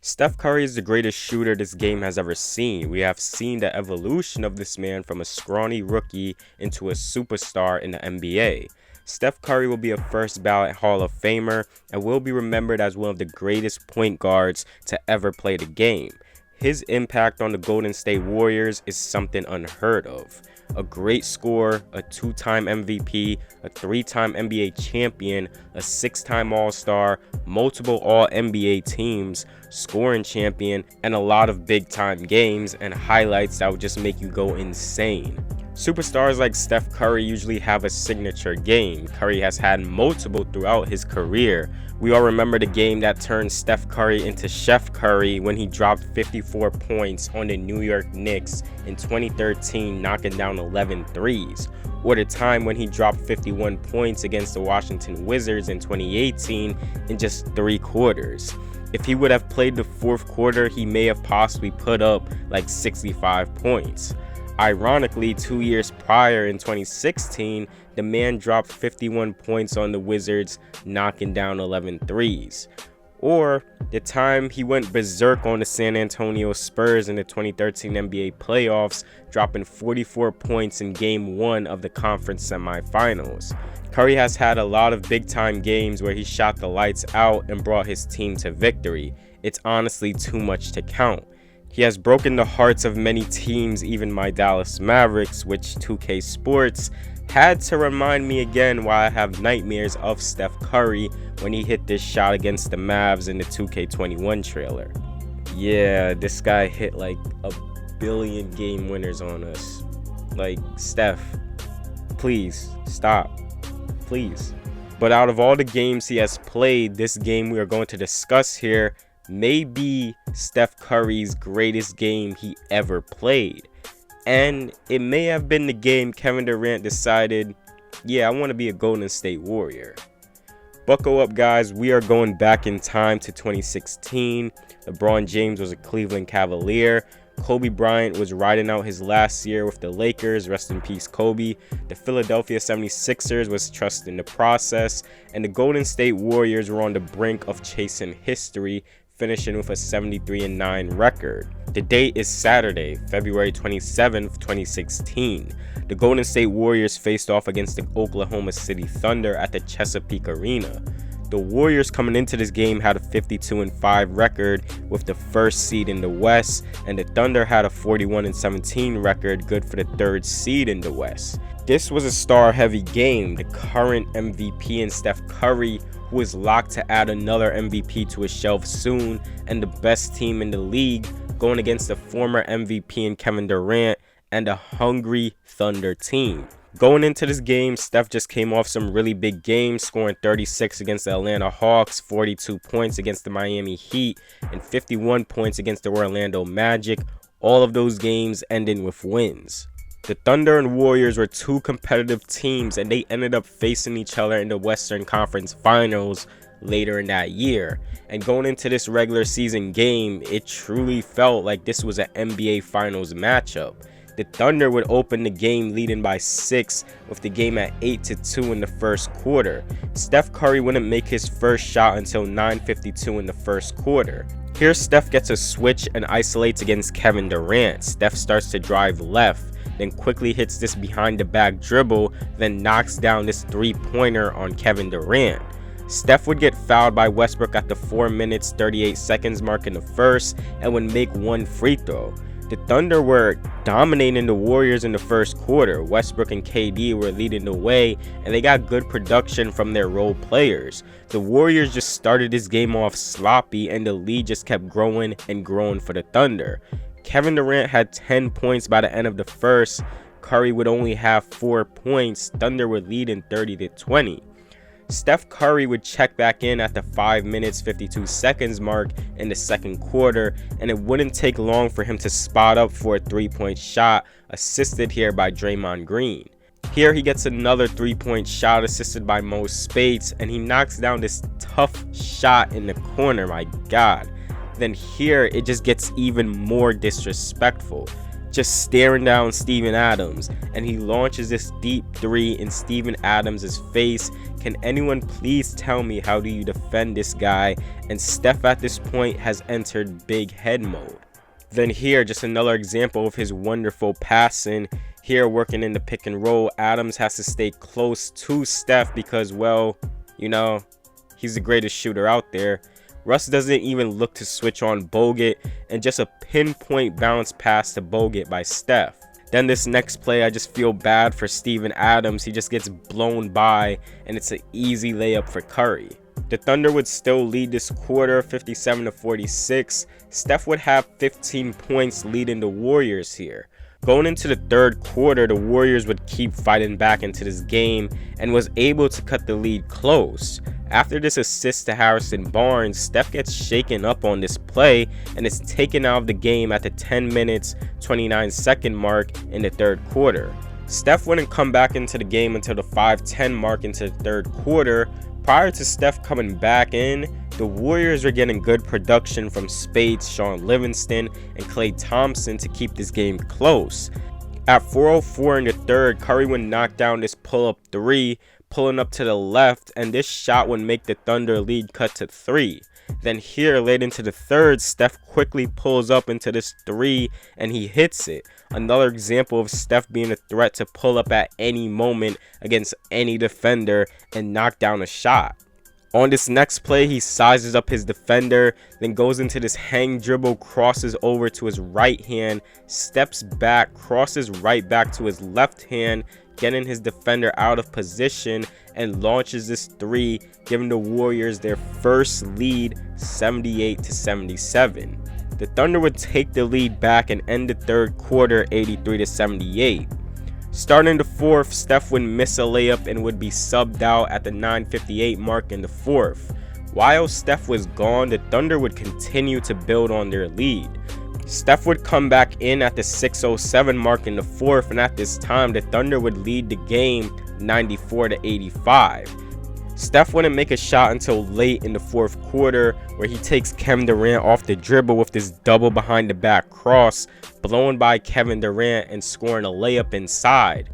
Steph Curry is the greatest shooter this game has ever seen. We have seen the evolution of this man from a scrawny rookie into a superstar in the NBA. Steph Curry will be a first ballot Hall of Famer and will be remembered as one of the greatest point guards to ever play the game. His impact on the Golden State Warriors is something unheard of. A great scorer, a two-time MVP, a three-time NBA champion, a six-time All-Star, multiple All-NBA teams, scoring champion, and a lot of big-time games and highlights that would just make you go insane. Superstars like Steph Curry usually have a signature game. Curry has had multiple throughout his career. We all remember the game that turned Steph Curry into Chef Curry when he dropped 54 points on the New York Knicks in 2013, knocking down 11 threes. Or the time when he dropped 51 points against the Washington Wizards in 2018 in just 3 quarters. If he would have played the fourth quarter, he may have possibly put up like 65 points. Ironically, 2 years prior in 2016, the man dropped 51 points on the Wizards, knocking down 11 threes. Or the time he went berserk on the San Antonio Spurs in the 2013 NBA playoffs, dropping 44 points in Game 1 of the conference semifinals. Curry has had a lot of big-time games where he shot the lights out and brought his team to victory. It's honestly too much to count. He has broken the hearts of many teams, even my Dallas Mavericks, which 2K Sports had to remind me again why I have nightmares of Steph Curry when he hit this shot against the Mavs in the 2K21 trailer. Yeah, this guy hit like a billion game winners on us. Like, Steph, please stop, please. But out of all the games he has played, this game we are going to discuss here may be Steph Curry's greatest game he ever played. And it may have been the game Kevin Durant decided, yeah, I want to be a Golden State Warrior. Buckle up, guys. We are going back in time to 2016. LeBron James was a Cleveland Cavalier. Kobe Bryant was riding out his last year with the Lakers. Rest in peace, Kobe. The Philadelphia 76ers was trusting the process. And the Golden State Warriors were on the brink of chasing history, finishing with a 73-9 record. The date is Saturday, February 27th, 2016. The Golden State Warriors faced off against the Oklahoma City Thunder at the Chesapeake Arena. The Warriors coming into this game had a 52-5 record with the first seed in the West, and the Thunder had a 41-17 record, good for the third seed in the West. This was a star-heavy game. The current MVP in Steph Curry, who is locked to add another MVP to his shelf soon, and the best team in the league, going against the former MVP in Kevin Durant and a hungry Thunder team. Going into this game, Steph just came off some really big games, scoring 36 against the Atlanta Hawks, 42 points against the Miami Heat, and 51 points against the Orlando Magic, all of those games ending with wins. The Thunder and Warriors were two competitive teams, and they ended up facing each other in the Western Conference Finals later in that year. And going into this regular season game, it truly felt like this was an NBA Finals matchup. The Thunder would open the game leading by 6 with the game at 8-2 in the first quarter. Steph Curry wouldn't make his first shot until 9:52 in the first quarter. Here Steph gets a switch and isolates against Kevin Durant. Steph starts to drive left, then quickly hits this behind the back dribble, then knocks down this three-pointer on Kevin Durant. Steph would get fouled by Westbrook at the 4 minutes 38 seconds mark in the first and would make one free throw. The Thunder were dominating the Warriors in the first quarter. Westbrook and KD were leading the way, and they got good production from their role players. The Warriors just started this game off sloppy, and the lead just kept growing and growing for the Thunder. Kevin Durant had 10 points by the end of the first. Curry would only have 4 points. Thunder would lead in 30-20. Steph Curry would check back in at the 5 minutes 52 seconds mark in the second quarter, and it wouldn't take long for him to spot up for a 3-point shot, assisted here by Draymond Green. Here he gets another 3-point shot assisted by Mo Spates, and he knocks down this tough shot in the corner. My God. Then here it just gets even more disrespectful. Just staring down Steven Adams, and he launches this deep three in Steven Adams' face, Can anyone please tell me how do you defend this guy? And Steph at this point has entered big head mode. Then here, just another example of his wonderful passing. Here, working in the pick and roll, Adams has to stay close to Steph because, well, you know, he's the greatest shooter out there. Russ doesn't even look to switch on Bogut, and just a pinpoint bounce pass to Bogut by Steph. Then this next play, I just feel bad for Steven Adams. He just gets blown by, and it's an easy layup for Curry. The Thunder would still lead this quarter 57-46. Steph would have 15 points leading the Warriors here. Going into the third quarter, the Warriors would keep fighting back into this game and was able to cut the lead close. After this assist to Harrison Barnes, Steph gets shaken up on this play and is taken out of the game at the 10 minutes 29 second mark in the third quarter. Steph wouldn't come back into the game until the 5:10 mark into the third quarter. Prior to Steph coming back in, the Warriors were getting good production from Spades, Sean Livingston, and Klay Thompson to keep this game close. At 4:04 in the third, Curry would knock down this pull-up three, pulling up to the left, and this shot would make the Thunder lead cut to 3. Then here, late into the third, Steph quickly pulls up into this 3, and he hits it. Another example of Steph being a threat to pull up at any moment against any defender and knock down a shot. On this next play, he sizes up his defender, then goes into this hang dribble, crosses over to his right hand, steps back, crosses right back to his left hand, getting his defender out of position, and launches this 3, giving the Warriors their first lead 78-77. The Thunder would take the lead back and end the third quarter 83-78. Starting the fourth, Steph would miss a layup and would be subbed out at the 9:58 mark in the fourth. While Steph was gone, the Thunder would continue to build on their lead. Steph would come back in at the 6:07 mark in the fourth, and at this time, the Thunder would lead the game 94-85. Steph wouldn't make a shot until late in the fourth quarter, where he takes Kevin Durant off the dribble with this double behind the back cross, blowing by Kevin Durant and scoring a layup inside.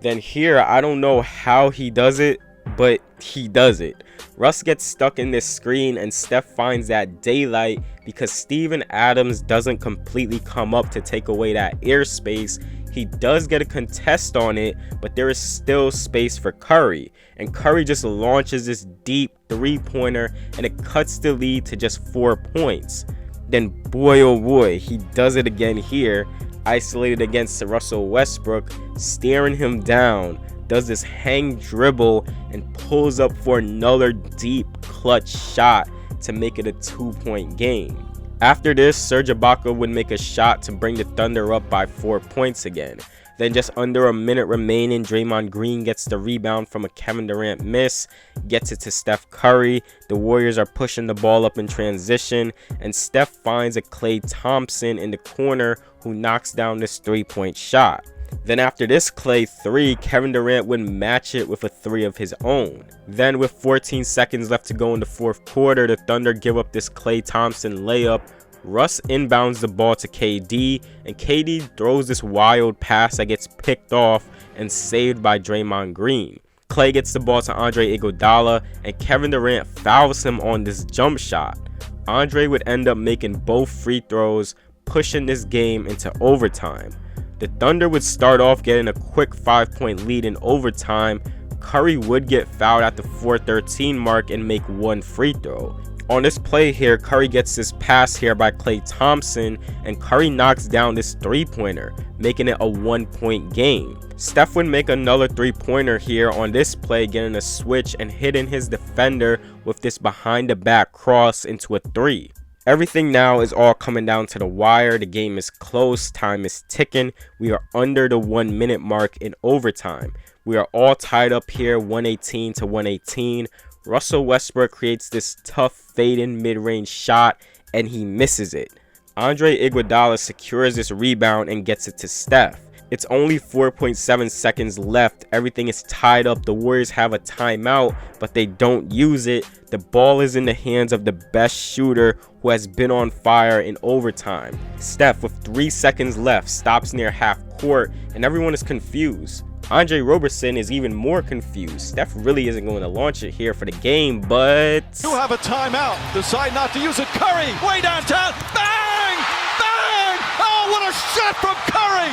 Then here, I don't know how he does it, but he does it. Russ gets stuck in this screen and Steph finds that daylight because Steven Adams doesn't completely come up to take away that airspace. He does get a contest on it, but there is still space for Curry. And Curry just launches this deep three-pointer and it cuts the lead to just 4 points. Then boy oh boy, he does it again here, isolated against Russell Westbrook, staring him down, does this hang dribble and pulls up for another deep clutch shot to make it a 2-point game. After this, Serge Ibaka would make a shot to bring the Thunder up by 4 points again. Then just under a minute remaining, Draymond Green gets the rebound from a Kevin Durant miss, gets it to Steph Curry. The Warriors are pushing the ball up in transition, and Steph finds a Klay Thompson in the corner who knocks down this 3-point shot. Then after this Klay 3, Kevin Durant would match it with a 3 of his own. Then with 14 seconds left to go in the fourth quarter, the Thunder give up this Klay Thompson layup. Russ inbounds the ball to KD, and KD throws this wild pass that gets picked off and saved by Draymond Green. Klay gets the ball to Andre Iguodala, and Kevin Durant fouls him on this jump shot. Andre would end up making both free throws, pushing this game into overtime. The Thunder would start off getting a quick 5-point lead in overtime. Curry would get fouled at the 4:13 mark and make one free throw. On this play here, Curry gets this pass here by Klay Thompson, and Curry knocks down this 3-pointer, making it a 1-point game. Steph would make another 3-pointer here on this play, getting a switch and hitting his defender with this behind the back cross into a 3. Everything now is all coming down to the wire. The game is close, time is ticking. We are under the 1-minute mark in overtime. We are all tied up here, 118-118. Russell Westbrook creates this tough fade-in mid-range shot, and he misses it. Andre Iguodala secures this rebound and gets it to Steph. It's only 4.7 seconds left. Everything is tied up. The Warriors have a timeout, but they don't use it. The ball is in the hands of the best shooter who has been on fire in overtime. Steph, with 3 seconds left, stops near half court, and everyone is confused. Andre Roberson is even more confused. Steph really isn't going to launch it here for the game, but you have a timeout. Decide not to use it. Curry, way downtown. Bang! Bang! Oh, what a shot from Curry!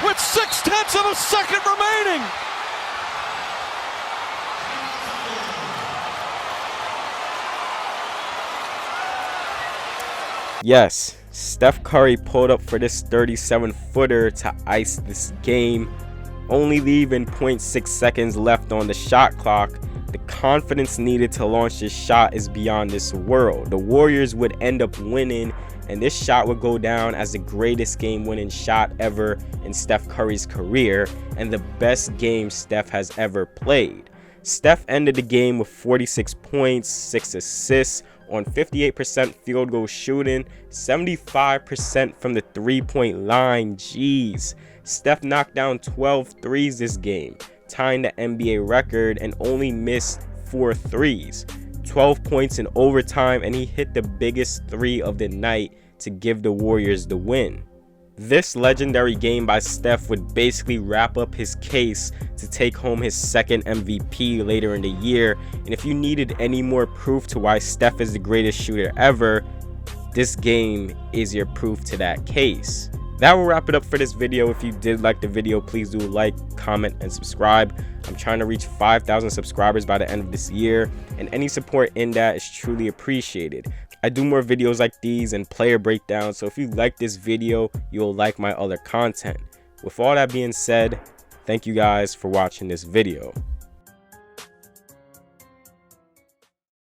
With 0.6 of a second remaining. Yes, Steph Curry pulled up for this 37-footer to ice this game, only leaving 0.6 seconds left on the shot clock. The confidence needed to launch this shot is beyond this world. The Warriors would end up winning, and this shot would go down as the greatest game-winning shot ever in Steph Curry's career, and the best game Steph has ever played. Steph ended the game with 46 points, 6 assists, on 58% field goal shooting, 75% from the three-point line. Jeez. Steph knocked down 12 threes this game, tying the NBA record, and only missed 4 threes. 12 points in overtime, and he hit the biggest three of the night to give the Warriors the win. This legendary game by Steph would basically wrap up his case to take home his second MVP later in the year, and if you needed any more proof to why Steph is the greatest shooter ever, this game is your proof to that case. That will wrap it up for this video. If you did like the video, please do like, comment, and subscribe. I'm trying to reach 5,000 subscribers by the end of this year, and any support in that is truly appreciated. I do more videos like these and player breakdowns, so if you like this video, you'll like my other content. With all that being said, thank you guys for watching this video.